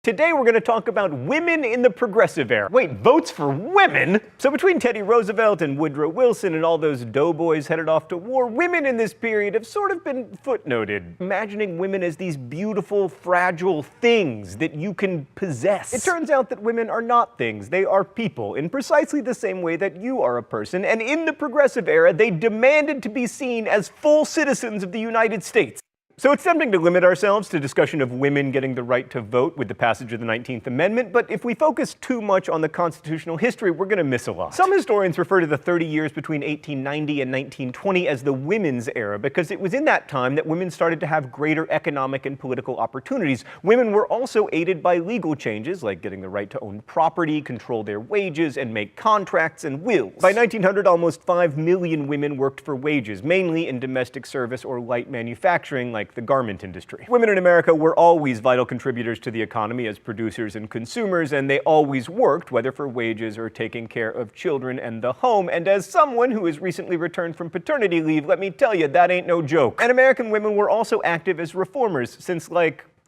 Today we're going to talk about women in the Progressive Era. Wait, votes for women? So between Teddy Roosevelt and Woodrow Wilson and all those doughboys headed off to war, women in this period have sort of been footnoted, imagining women as these beautiful, fragile things that you can possess. It turns out that women are not things, they are people, in precisely the same way that you are a person, and in the Progressive Era, they demanded to be seen as full citizens of the United States. So it's tempting to limit ourselves to discussion of women getting the right to vote with the passage of the 19th Amendment, but if we focus too much on the constitutional history, we're going to miss a lot. Some historians refer to the 30 years between 1890 and 1920 as the women's era, because it was in that time that women started to have greater economic and political opportunities. Women were also aided by legal changes, like getting the right to own property, control their wages, and make contracts and wills. By 1900, almost 5 million women worked for wages, mainly in domestic service or light manufacturing, like the garment industry. Women in America were always vital contributors to the economy as producers and consumers, and they always worked, whether for wages or taking care of children and the home. And as someone who has recently returned from paternity leave, let me tell you, that ain't no joke. And American women were also active as reformers, since,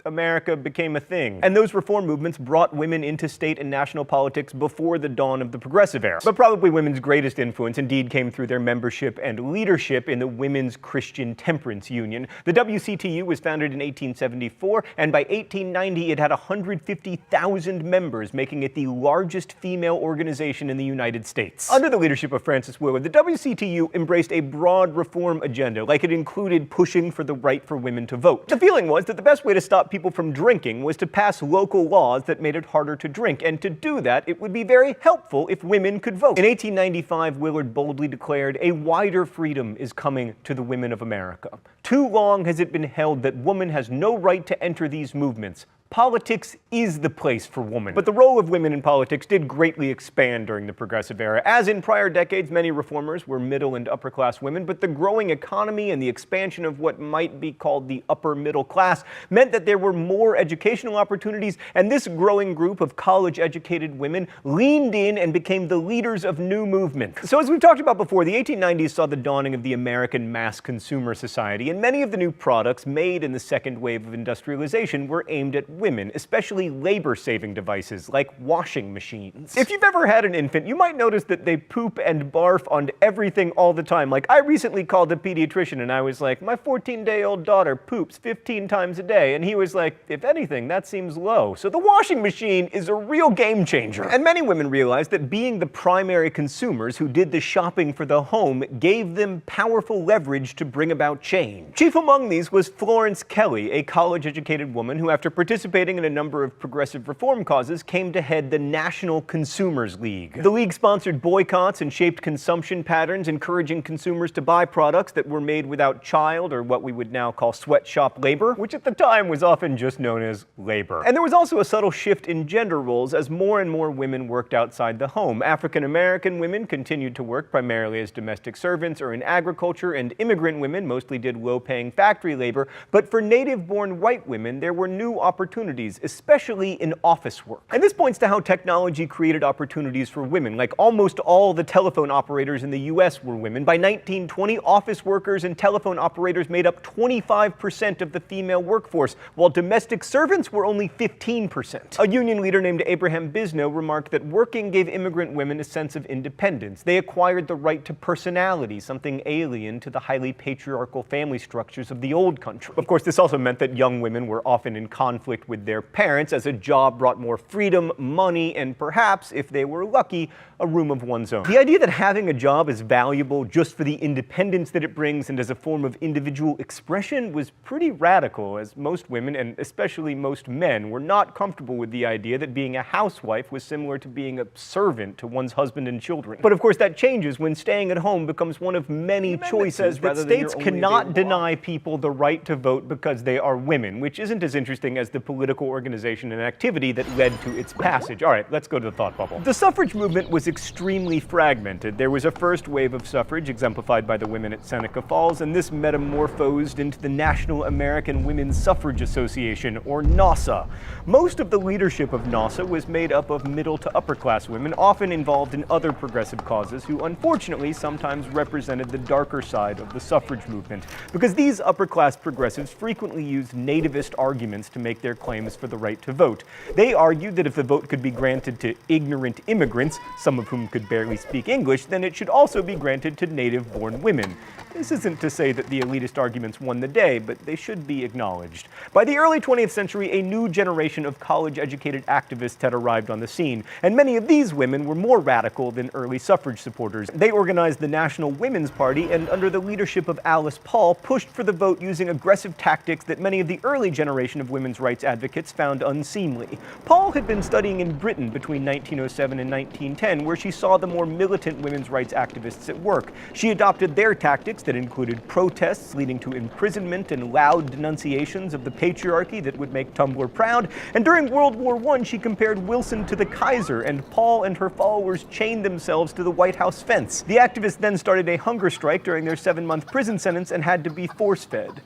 America became a thing. And those reform movements brought women into state and national politics before the dawn of the Progressive Era. But probably women's greatest influence indeed came through their membership and leadership in the Women's Christian Temperance Union. The WCTU was founded in 1874, and by 1890 it had 150,000 members, making it the largest female organization in the United States. Under the leadership of Frances Willard, the WCTU embraced a broad reform agenda, like it included pushing for the right for women to vote. The feeling was that the best way to stop people from drinking was to pass local laws that made it harder to drink, and to do that, it would be very helpful if women could vote. In 1895, Willard boldly declared, "A wider freedom is coming to the women of America. Too long has it been held that woman has no right to enter these movements. Politics is the place for women." But the role of women in politics did greatly expand during the Progressive Era. As in prior decades, many reformers were middle and upper class women, but the growing economy and the expansion of what might be called the upper middle class meant that there were more educational opportunities, and this growing group of college-educated women leaned in and became the leaders of new movements. So as we've talked about before, the 1890s saw the dawning of the American mass consumer society, and many of the new products made in the second wave of industrialization were aimed at women, especially labor-saving devices like washing machines. If you've ever had an infant, you might notice that they poop and barf on everything all the time. I recently called a pediatrician and I was like, "My 14-day-old daughter poops 15 times a day," and he was like, "If anything, that seems low." So the washing machine is a real game changer. And many women realized that being the primary consumers who did the shopping for the home gave them powerful leverage to bring about change. Chief among these was Florence Kelley, a college-educated woman who, after participating in a number of progressive reform causes, came to head the National Consumers League. The league sponsored boycotts and shaped consumption patterns, encouraging consumers to buy products that were made without child, or what we would now call sweatshop labor, which at the time was often just known as labor. And there was also a subtle shift in gender roles as more and more women worked outside the home. African American women continued to work primarily as domestic servants or in agriculture, and immigrant women mostly did low-paying factory labor. But for native-born white women, there were new opportunities, especially in office work. And this points to how technology created opportunities for women. Almost all the telephone operators in the US were women. By 1920, office workers and telephone operators made up 25% of the female workforce, while domestic servants were only 15%. A union leader named Abraham Bisno remarked that working gave immigrant women a sense of independence. They acquired the right to personality, something alien to the highly patriarchal family structures of the old country. Of course, this also meant that young women were often in conflict with their parents, as a job brought more freedom, money, and perhaps, if they were lucky, a room of one's own. The idea that having a job is valuable just for the independence that it brings and as a form of individual expression was pretty radical, as most women, and especially most men, were not comfortable with the idea that being a housewife was similar to being a servant to one's husband and children. But of course that changes when staying at home becomes one of many choices that states cannot deny people the right to vote because they are women, which isn't as interesting as the political organization and activity that led to its passage. All right, let's go to the thought bubble. The suffrage movement was extremely fragmented. There was a first wave of suffrage, exemplified by the women at Seneca Falls, and this metamorphosed into the National American Women's Suffrage Association, or NAWSA. Most of the leadership of NAWSA was made up of middle to upper class women, often involved in other progressive causes, who unfortunately sometimes represented the darker side of the suffrage movement, because these upper class progressives frequently used nativist arguments to make their claims for the right to vote. They argued that if the vote could be granted to ignorant immigrants, some of whom could barely speak English, then it should also be granted to native-born women. This isn't to say that the elitist arguments won the day, but they should be acknowledged. By the early 20th century, a new generation of college-educated activists had arrived on the scene, and many of these women were more radical than early suffrage supporters. They organized the National Women's Party, and under the leadership of Alice Paul, pushed for the vote using aggressive tactics that many of the early generation of women's rights advocates found unseemly. Paul had been studying in Britain between 1907 and 1910, where she saw the more militant women's rights activists at work. She adopted their tactics that included protests leading to imprisonment and loud denunciations of the patriarchy that would make Tumblr proud, and during World War I she compared Wilson to the Kaiser, and Paul and her followers chained themselves to the White House fence. The activists then started a hunger strike during their 7-month prison sentence and had to be force-fed.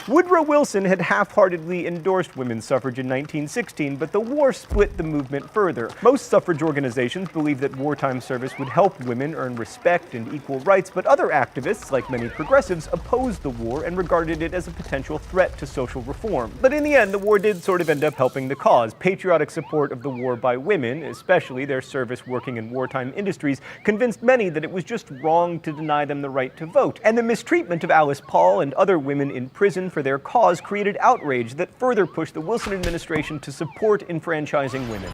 Woodrow Wilson had half-heartedly endorsed women's suffrage in 1916, but the war split the movement further. Most suffrage organizations believed that wartime service would help women earn respect and equal rights, but other activists, like many progressives, opposed the war and regarded it as a potential threat to social reform. But in the end, the war did sort of end up helping the cause. Patriotic support of the war by women, especially their service working in wartime industries, convinced many that it was just wrong to deny them the right to vote. And the mistreatment of Alice Paul and other women in prison for their cause created outrage that further pushed the Wilson administration to support enfranchising women.